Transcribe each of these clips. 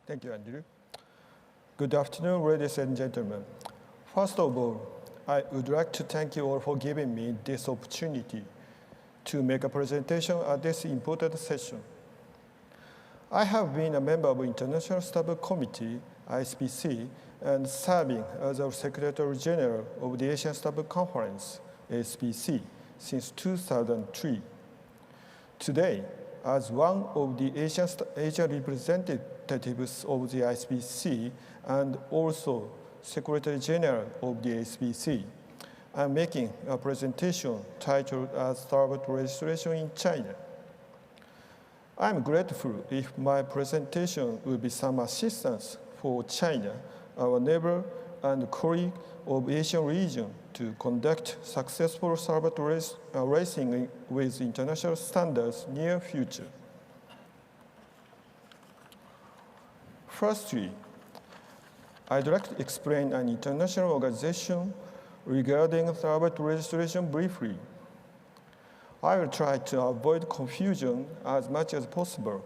Thank you, Andrew. Good afternoon, ladies and gentlemen. First of all, I would like to thank you all for giving me this opportunity to make a presentation at this important session. I have been a member of International Stubble Committee, Icbc, and serving as our Secretary General of the Asian Stubble Conference, ASBC, since 2003. Today, as one of the Asian representatives of the Icbc and also Secretary General of the ASBC, I'm making a presentation titled as Stubble Registration in China. I'm grateful if my presentation will be some assistance for China, our neighbor and colleague of the Asian region, to conduct successful stubble racing with international standards near future. Firstly, I'd like to explain an international organization regarding stubble registration briefly. I will try to avoid confusion as much as possible,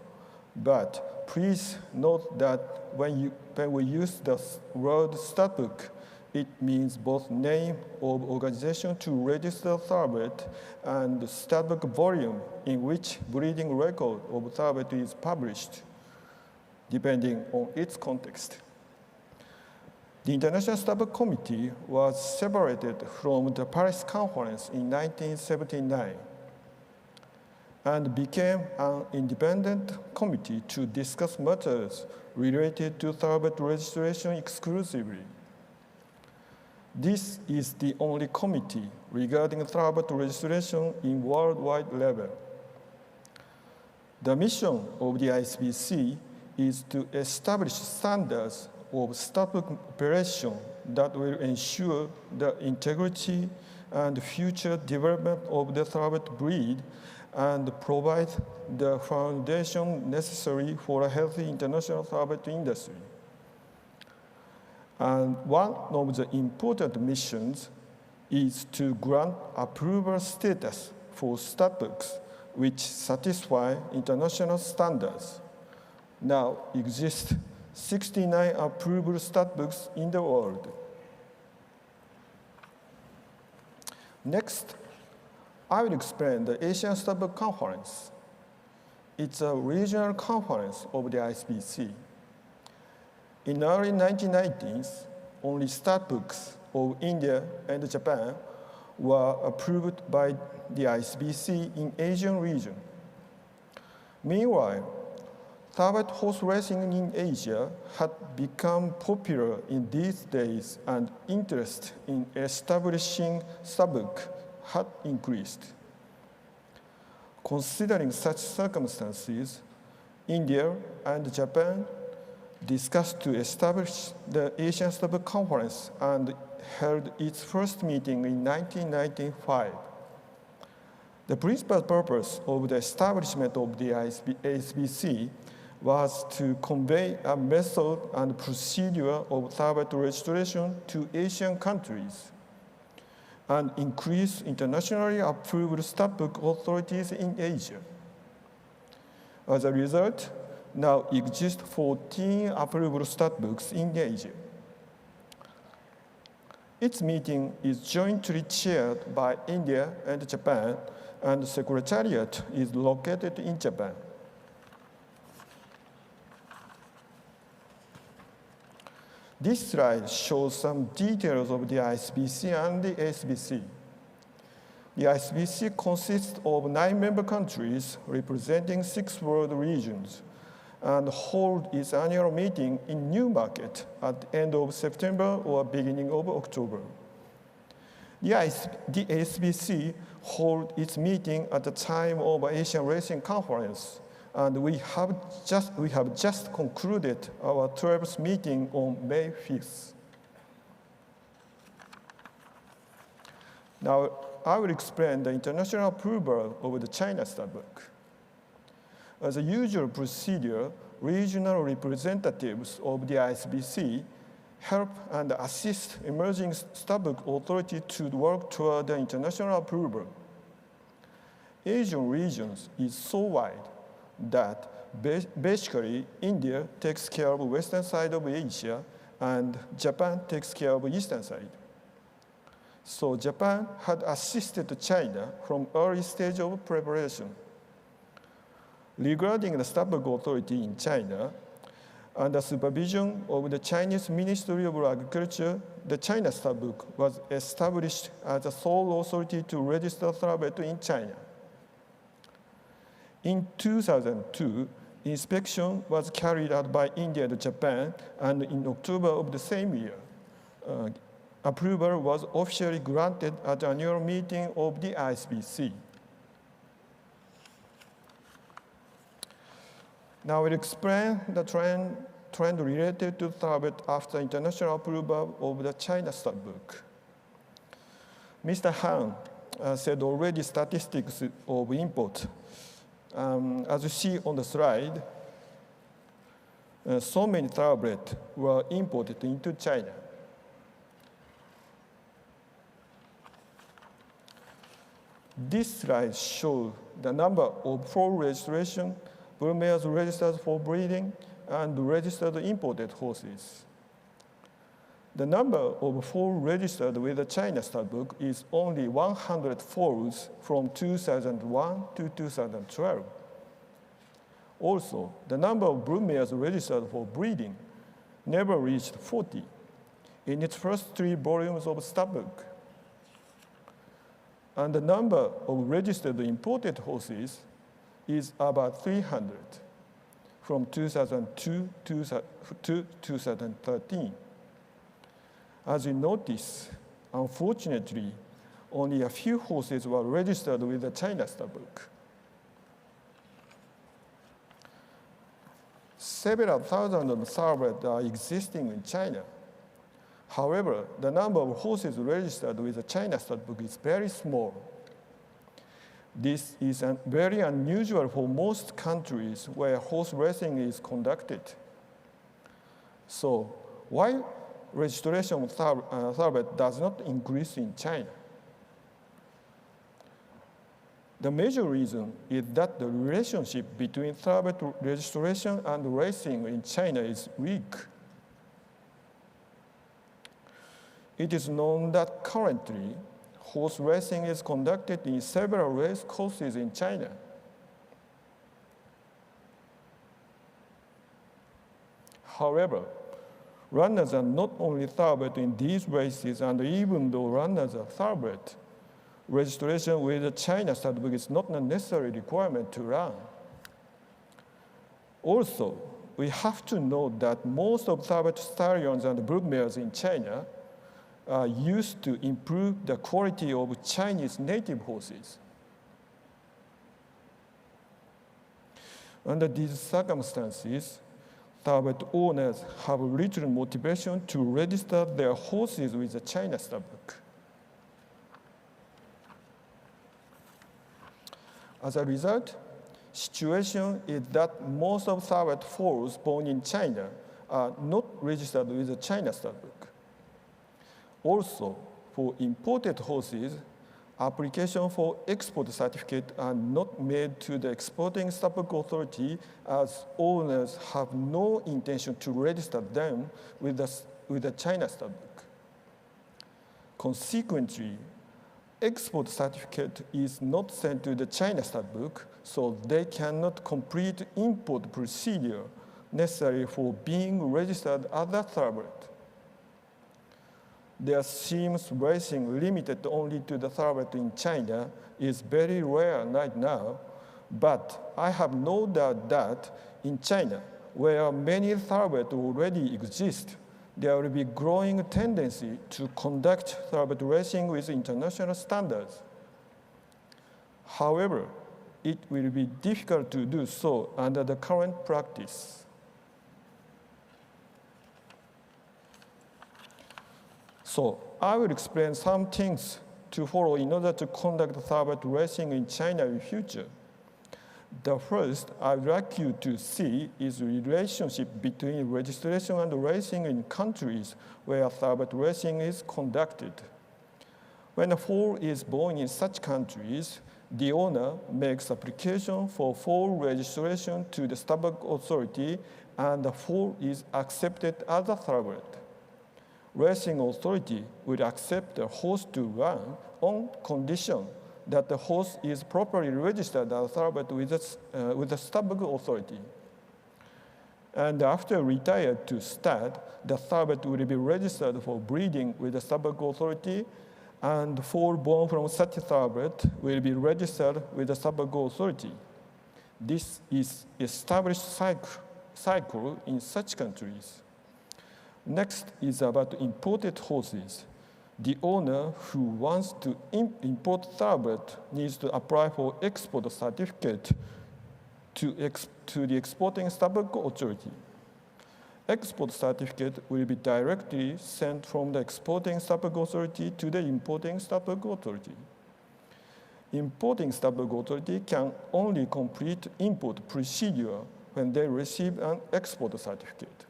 but please note that when we use the word statbook, it means both name of organization to register thoroughbred and the statbook volume in which breeding record of thoroughbred is published, depending on its context. The International Stubble Committee was separated from the Paris Conference in 1979 and became an independent committee to discuss matters related to thoroughbred registration exclusively. This is the only committee regarding thoroughbred registration in worldwide level. The mission of the Icbc is to establish standards of statbook operation that will ensure the integrity and future development of the thoroughbred breed and provide the foundation necessary for a healthy international thoroughbred industry. And one of the important missions is to grant approval status for statbooks which satisfy international standards. Now exist 69 approved statbooks in the world. Next, I will explain the Asian Stubble Conference. It's a regional conference of the Icbc. In the early 1990s, only statbooks of India and Japan were approved by the Icbc in Asian region. Meanwhile, thoroughbred horse racing in Asia had become popular in these days, and interest in establishing statbook had increased. Considering such circumstances, India and Japan discussed to establish the Asian Stubble Conference and held its first meeting in 1995. The principal purpose of the establishment of the ASBC was to convey a method and procedure of thoroughbred registration to Asian countries and increase internationally approved statbook authorities in Asia. As a result, now exist 14 approved statbooks in Asia. Its meeting is jointly chaired by India and Japan, and the secretariat is located in Japan. This slide shows some details of the Icbc and the ASBC. The Icbc consists of 9 member countries representing 6 world regions and holds its annual meeting in Newmarket at the end of September or beginning of October. The ASBC holds its meeting at the time of Asian Racing Conference, and we have just concluded our 12th meeting on May 5th. Now, I will explain the international approval of the China statbook. As a usual procedure, regional representatives of the Icbc help and assist emerging statbook authority to work toward the international approval. Asian regions is so wide that basically India takes care of western side of Asia and Japan takes care of eastern side. So Japan had assisted China from early stage of preparation. Regarding the Stubble authority in China, under supervision of the Chinese Ministry of Agriculture, the China Stubble was established as the sole authority to register thoroughbred in China. In 2002, inspection was carried out by India and Japan, and in October of the same year, approval was officially granted at the annual meeting of the Icbc. Now we'll explain the trend related to thoroughbred after international approval of the China Stubble. Mr. Han said already statistics of import. As you see on the slide, so many thoroughbred were imported into China. This slide shows the number of full registration, bull mares registered for breeding, and registered imported horses. The number of foals registered with the China Stubble is only 100 foals from 2001 to 2012. Also, the number of brood mares registered for breeding never reached 40 in its first 3 volumes of Stubble. And the number of registered imported horses is about 300 from 2002 to 2013. As you notice, unfortunately, only a few horses were registered with the China Stubble. Several thousand of thoroughbreds are existing in China. However, the number of horses registered with the China Stubble is very small. This is very unusual for most countries where horse racing is conducted. So why registration of thoroughbred does not increase in China? The major reason is that the relationship between thoroughbred registration and racing in China is weak. It is known that currently, horse racing is conducted in several race courses in China. However, runners are not only thoroughbred in these races, and even though runners are thoroughbred, registration with the China Stubble is not a necessary requirement to run. Also, we have to note that most of thoroughbred stallions and broodmares in China are used to improve the quality of Chinese native horses. Under these circumstances, thoroughbred owners have little motivation to register their horses with the China Stubble. As a result, situation is that most of thoroughbred foals born in China are not registered with the China Stubble. Also, for imported horses, application for export certificate are not made to the exporting Stubble authority, as owners have no intention to register them with the China Stubble. Consequently, export certificate is not sent to the China Stubble, so they cannot complete import procedure necessary for being registered as a thoroughbred. There seems racing limited only to the thoroughbred in China is very rare right now, but I have no doubt that in China, where many thoroughbreds already exist, there will be growing tendency to conduct thoroughbred racing with international standards. However, it will be difficult to do so under the current practice. So I will explain some things to follow in order to conduct thoroughbred racing in China in the future. The first I would like you to see is the relationship between registration and racing in countries where thoroughbred racing is conducted. When a foal is born in such countries, the owner makes application for full registration to the Stubble authority, and the full is accepted as a thoroughbred. Racing authority will accept the horse to run on condition that the horse is properly registered as a thoroughbred with the Stubble authority. And after retired to stud, the thoroughbred will be registered for breeding with the Stubble authority, and foal born from such thoroughbred will be registered with the Stubble authority. This is established cycle in such countries. Next is about imported horses. The owner who wants to import thoroughbred needs to apply for export certificate to the exporting Stubble authority. Export certificate will be directly sent from the exporting Stubble authority to the importing Stubble authority. Importing Stubble authority can only complete import procedure when they receive an export certificate.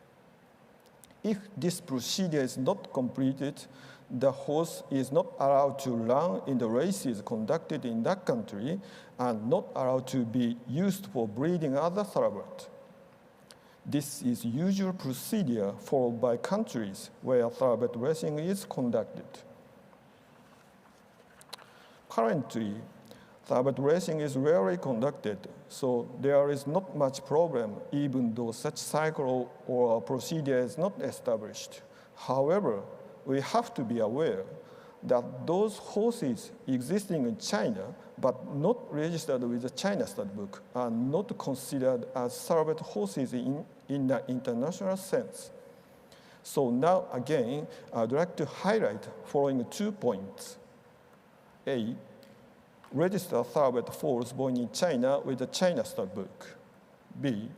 If this procedure is not completed, the horse is not allowed to run in the races conducted in that country and not allowed to be used for breeding other thoroughbred. This is usual procedure followed by countries where thoroughbred racing is conducted. Currently, thoroughbred racing is rarely conducted, so there is not much problem even though such cycle or procedure is not established. However, we have to be aware that those horses existing in China but not registered with the China stud book are not considered as thoroughbred horses in the international sense. So now again, I'd like to highlight following 2 points. A, register thoroughbred foals born in China with the China stud book. B,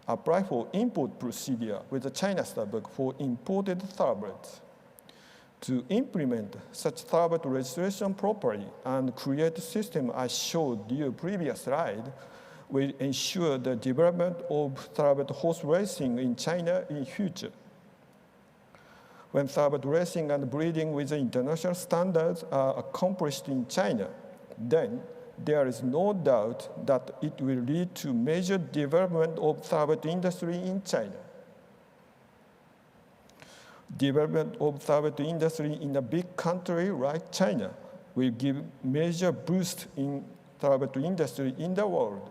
apply for import procedure with the China stud book for imported thoroughbreds. To implement such thoroughbred registration properly and create a system I showed you previous slide will ensure the development of thoroughbred horse racing in China in future. When thoroughbred racing and breeding with the international standards are accomplished in China, then there is no doubt that it will lead to major development of thoroughbred industry in China. Development of thoroughbred industry in a big country like China will give major boost in thoroughbred industry in the world.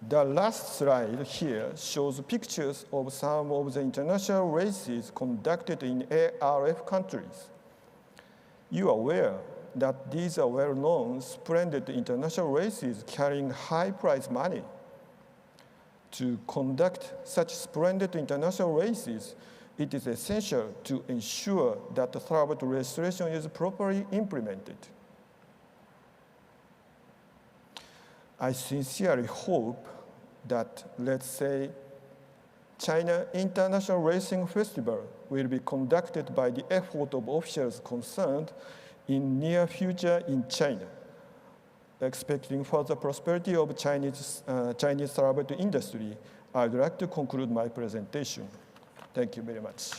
The last slide here shows pictures of some of the international races conducted in ARF countries. You are aware that these are well-known, splendid international races carrying high prize money. To conduct such splendid international races, it is essential to ensure that the thoroughbred registration is properly implemented. I sincerely hope that, let's say, China International Racing Festival will be conducted by the effort of officials concerned in near future in China. Expecting further prosperity of Chinese thoroughbred industry, I'd like to conclude my presentation. Thank you very much.